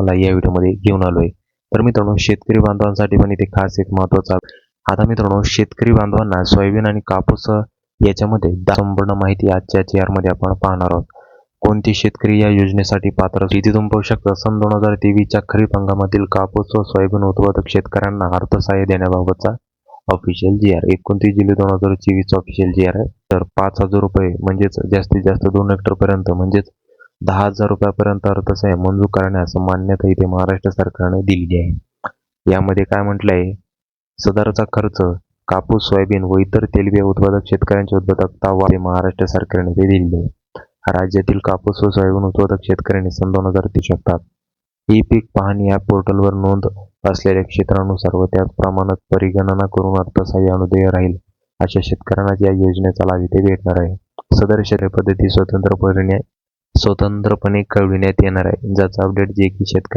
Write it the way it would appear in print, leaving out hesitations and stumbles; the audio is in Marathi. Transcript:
मला या व्हिडिओमध्ये घेऊन आलोय. तर मित्रांनो, शेतकरी बांधवांसाठी पण इथे खास एक महत्त्वाचा आता मित्रांनो, शेतकरी बांधवांना सोयाबीन आणि कापूस याच्यामध्ये संपूर्ण माहिती आजच्या यामध्ये आपण पाहणार आहोत. कोणती शेतकरी या योजनेसाठी पात्र इथे तुम्ही पाहू शकता. सन 2023च्या खरीप हंगामातील कापूस व सोयाबीन उत्पादक शेतकऱ्यांना अर्थसहाय्य देण्याबाबतचा ऑफिशियल GR 29 जुलै 2024 ऑफिशियल GR आहे. तर 5,000 रुपये म्हणजेच जास्तीत जास्त 2 हेक्टरपर्यंत म्हणजेच 10,000 रुपयापर्यंत अर्थसहाय्य मंजूर करण्यास मान्यता इथे महाराष्ट्र सरकारने दिलेली आहे. यामध्ये काय म्हटलंय, सदरचा खर्च कापूस, सोयाबीन व इतर तेलबिया उत्पादक शेतकऱ्यांची उत्पादकता महाराष्ट्र सरकारने ते दिलेली आहे. राज्यातील कापूस व सोयाबीन उत्पादक शेतकऱ्यांनी सन 2023 शकतात. ई पीक पाहणी या पोर्टलवर नोंद असलेल्या क्षेत्रानुसार व त्याच प्रमाणात परिगणना करून अर्थसहाय्य अनुदेय राहील अशा शेतकऱ्यांना या योजनेचा लाभ इथे भेटणार आहे. सदर शेती पद्धती स्वतंत्रपणे कळविण्यात येणार आहे, ज्याचा अपडेट जे की शेतकरी